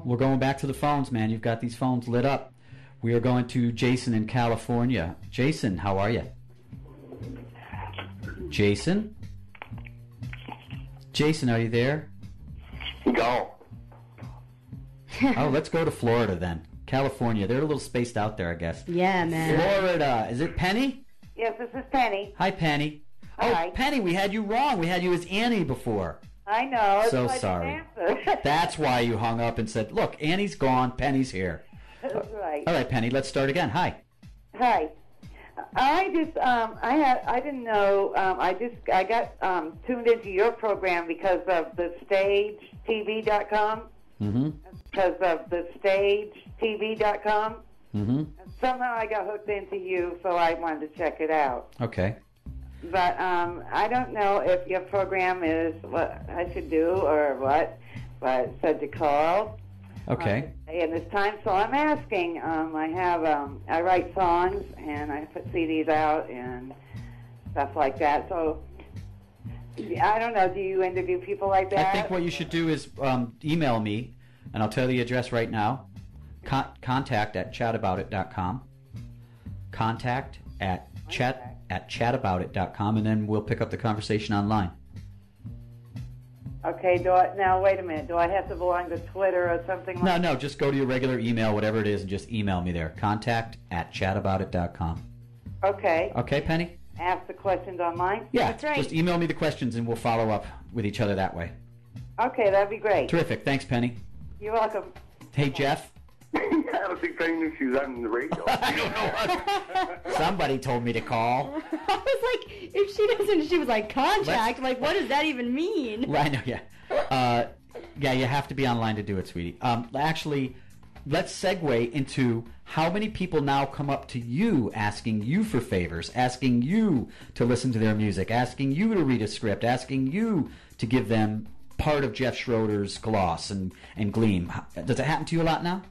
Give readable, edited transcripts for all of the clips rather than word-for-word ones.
we're going back to the phones, man. You've got these phones lit up. We are going to Jason in California. Jason, how are you? Jason? Jason, are you there? Go. Oh, let's go to Florida then. California. They're a little spaced out there, I guess. Yeah, man. Florida. Is it Penny? Yes, this is Penny. Hi, Penny. Hi. Oh, Penny, we had you wrong. We had you as Annie before. I know. So I sorry. didn't answer. That's why you hung up and said, look, Annie's gone, Penny's here. That's right. All right, Penny, let's start again. Hi. Hi. I just I didn't know I got tuned into your program because of the stagetv.com. Mm-hmm. Because of the stagetv.com. Mm-hmm. Somehow I got hooked into you, so I wanted to check it out. Okay. But I don't know if your program is what I should do or what, but it said to call. Okay. And this time, so I'm asking. I write songs and I put CDs out and stuff like that. So I don't know. Do you interview people like that? I think what you should do is email me, and I'll tell you the address right now. Contact@chataboutit.com. Contact@chataboutit.com, and then we'll pick up the conversation online. Okay. Now wait a minute. Do I have to belong to Twitter or something like that? No, just go to your regular email, whatever it is, and just email me there. Contact@chataboutit.com. Okay. Okay, Penny? Ask the questions online? Yeah, That's right. Just email me the questions, and we'll follow up with each other that way. Okay, that'd be great. Terrific. Thanks, Penny. You're welcome. Hey, Jeff? I don't think Penny knew she was on the radio. I don't know. Somebody told me to call. I was like, if she doesn't, she was like, contact. Like, what does that even mean? I know, yeah. Yeah, you have to be online to do it, sweetie. Actually, let's segue into how many people now come up to you asking you for favors, asking you to listen to their music, asking you to read a script, asking you to give them part of Jeff Schroeder's gloss and gleam. Does it happen to you a lot now?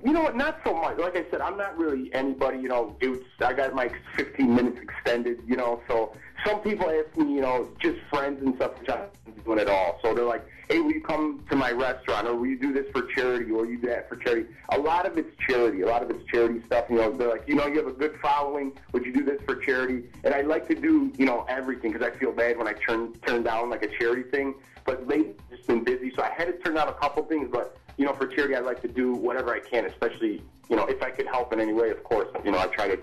You know what? Not so much. Like I said, I'm not really anybody. You know, I got my 15 minutes extended. You know, so some people ask me, you know, just friends and stuff, which I don't do it at all. So they're like, "Hey, will you come to my restaurant, or will you do this for charity, or will you do that for charity?" A lot of it's charity. A lot of it's charity stuff. You know, they're like, you know, you have a good following. Would you do this for charity? And I like to do, you know, everything because I feel bad when I turn down like a charity thing. But lately, I've just been busy, so I had to turn down a couple things, but. You know, for charity, I like to do whatever I can, especially, you know, if I could help in any way, of course. You know, I try to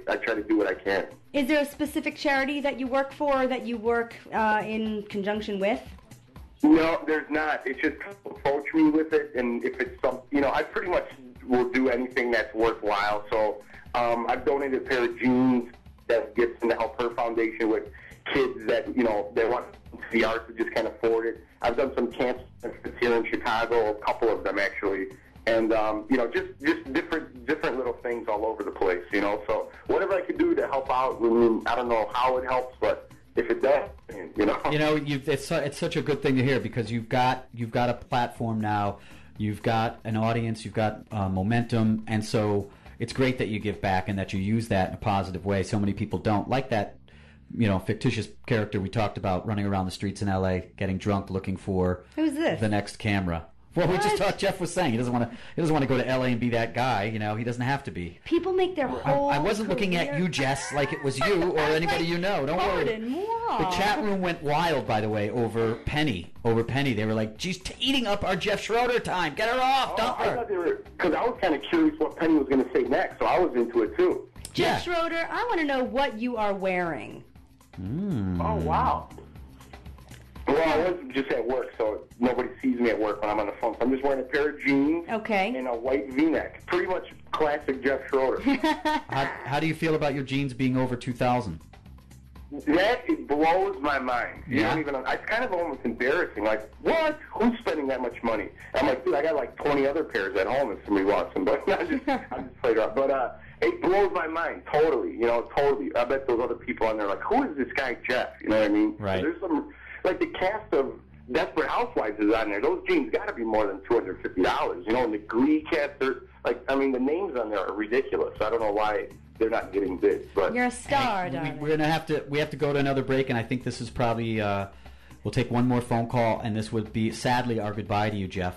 do what I can. Is there a specific charity that you work for or that you work in conjunction with? No, there's not. It's just people approach me with it, and if it's some, you know, I pretty much will do anything that's worthwhile. So I've donated a pair of jeans that gets in the Help Her Foundation with kids that, you know, they want the arts to just can't afford it. I've done some camps here in Chicago, a couple of them actually, and you know, just different little things all over the place, you know. So whatever I could do to help out, I mean, I don't know how it helps, but if it does, you know. You know, it's such a good thing to hear because you've got a platform now, you've got an audience, you've got momentum, and so it's great that you give back and that you use that in a positive way. So many people don't like that. You know, fictitious character we talked about running around the streets in L.A. getting drunk, looking for Who's this? the next camera. Well, we just talked. Jeff was saying he doesn't want to go to L.A. and be that guy. You know, he doesn't have to be. People make their whole. I wasn't looking at you, Jess, like it was you or anybody you know. Don't worry. The chat room went wild, by the way, over Penny. They were like, "She's eating up our Jeff Schroeder time. Get her off, dump her." I thought they were, because I was kind of curious what Penny was going to say next, so I was into it too. Jeff Schroeder, I want to know what you are wearing. Oh, wow. Well, I was just at work, so nobody sees me at work when I'm on the phone. So I'm just wearing a pair of jeans and a white V-neck. Pretty much classic Jeff Schroeder. How do you feel about your jeans being over 2,000? That it blows my mind. You don't even. It's kind of almost embarrassing. Like, what? Who's spending that much money? I'm like, dude, I got like 20 other pairs at home if somebody wants them. But I'm just played around. But it blows my mind totally. You know, totally. I bet those other people on there are like, who is this guy Jeff? You know what I mean? Right. There's some like the cast of Desperate Housewives is on there. Those jeans got to be more than $250. You know, and the Glee cast, they're like, I mean, the names on there are ridiculous. I don't know why they're not getting bids. But you're a star, darling. We have to go to another break, and I think this is probably we'll take one more phone call, and this would be sadly our goodbye to you, Jeff.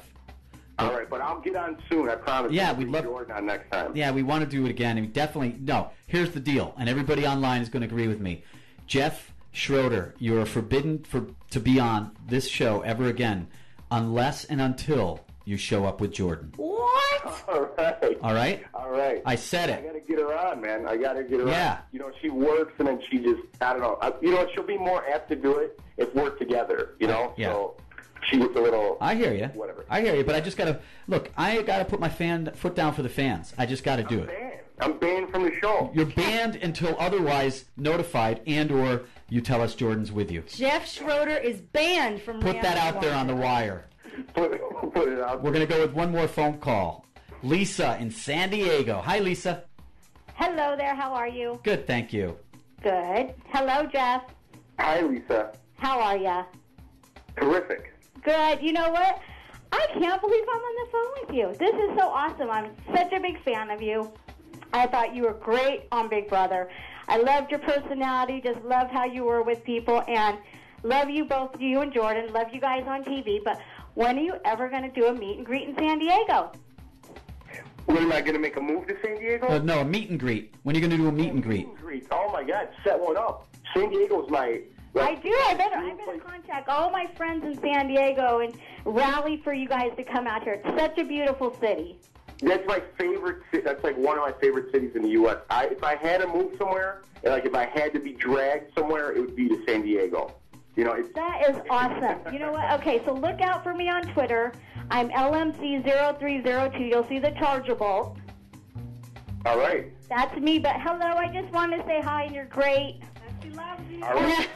All right, but I'll get on soon. I promise. Yeah, I'll we'd get love. Jordan on next time. Yeah, we want to do it again, and we definitely no. Here's the deal, and everybody online is going to agree with me. Jeff Schroeder, you are forbidden to be on this show ever again, unless and until you show up with Jordan. What? All right. All right. All right. I said I it. gotta get her on, man. I gotta get her Yeah. on. You know, she works and then she just, I don't know. You know, she'll be more apt to do it if we're together, you know? Yeah. So she gets a little. I hear you. Whatever. I hear you, but I just gotta look. I gotta put my foot down for the fans. I just gotta do it. I'm banned from the show. You're banned until otherwise notified, and/or you tell us Jordan's with you. Jeff Schroeder is banned from. Put that out there on the wire. Put it out. We're gonna go with one more phone call. Lisa in San Diego. Hi, Lisa. Hello there, how are you? Good, thank you. Good. Hello, Jeff. Hi, Lisa. How are ya? Terrific. Good. You know what? I can't believe I'm on the phone with you. This is so awesome. I'm such a big fan of you. I thought you were great on Big Brother. I loved your personality, just loved how you were with people, and love you both, you and Jordan. Love you guys on TV, but when are you ever going to do a meet and greet in San Diego? When am I going to make a move to San Diego? No, a meet and greet. When are you going to do a meet and greet? Oh, my God. Set one up. San Diego's my... I do. I better contact all my friends in San Diego and rally for you guys to come out here. It's such a beautiful city. That's my favorite city. That's like one of my favorite cities in the U.S. If I had to move somewhere, and like if I had to be dragged somewhere, it would be to San Diego. You know, that is awesome. You know what? Okay, so look out for me on Twitter. I'm LMC0302. You'll see the charger bolt. All right. That's me. But hello, I just wanted to say hi, and you're great. She loves you. All right.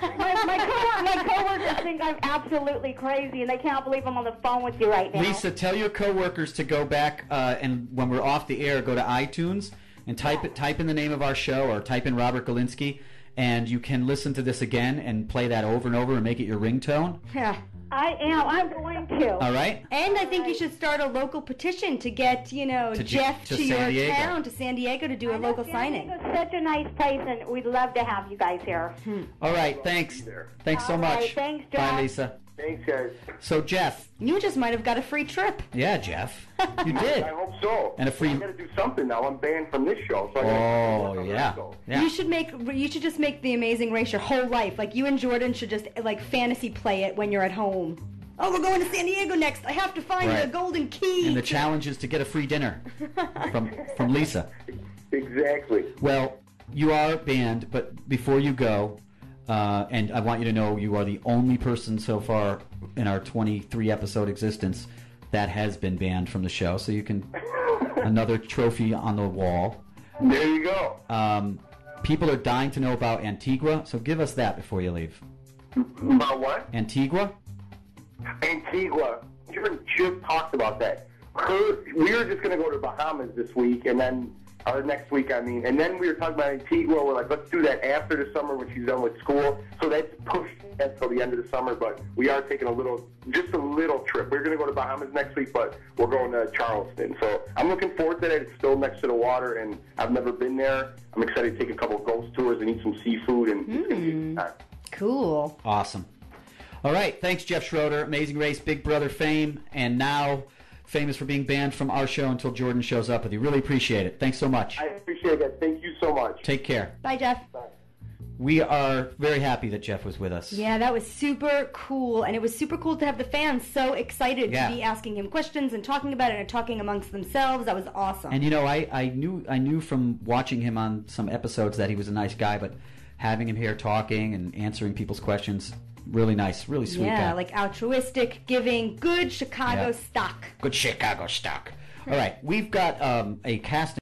my coworkers think I'm absolutely crazy, and they can't believe I'm on the phone with you right now. Lisa, tell your coworkers to go back and when we're off the air, go to iTunes and type in the name of our show or type in Robert Galinsky, and you can listen to this again and play that over and over and make it your ringtone. Yeah. I am. I'm going to. All right. And I think you should start a local petition to get, Jeff to to San your Diego. town, to San Diego, to do a local signing. It's such a nice place, and we'd love to have you guys here. All right. Thanks. Thanks so All much. right, thanks, Bye, Jeff. Lisa. Thanks, guys. So, Jeff. You just might have got a free trip. Yeah, Jeff. You did. I hope so. And a free. I got to do something now. I'm banned from this show. So I gotta Oh, work on yeah. that show. Yeah. You should just make The Amazing Race your whole life. Like you and Jordan should just like fantasy play it when you're at home. Oh, we're going to San Diego next. I have to find Right. the golden key. And the challenge is to get a free dinner from Lisa. Exactly. Well, you are banned, but before you go, and I want you to know you are the only person so far in our 23 episode existence that has been banned from the show. So you can another trophy on the wall. There you go. People are dying to know about Antigua, so give us that before you leave. About what? Antigua? Antigua. Jordan just talked about that. We were just going to go to Bahamas this week, and then, or next week, I mean, and then we were talking about Antigua. We're like, let's do that after the summer when she's done with school. So that's pushed until the end of the summer, but we are taking just a little trip. We're going to go to Bahamas next week, but we're going to Charleston. So I'm looking forward to that. It's still next to the water, and I've never been there. I'm excited to take a couple of ghost tours and eat some seafood, and it's going to be a good time. Cool. Awesome. All right. Thanks, Jeff Schroeder. Amazing Race, Big Brother fame, and now famous for being banned from our show until Jordan shows up with you. Really appreciate it. Thanks so much. I appreciate it. Thank you so much. Take care. Bye, Jeff. We are very happy that Jeff was with us. Yeah, that was super cool, and it was super cool to have the fans so excited Yeah. to be asking him questions and talking about it and talking amongst themselves. That was awesome. And I knew from watching him on some episodes that he was a nice guy, but having him here talking and answering people's questions, really nice, really sweet guy. yeah, like altruistic, giving, good Chicago Yeah. stock. Good Chicago stock. All right, we've got a casting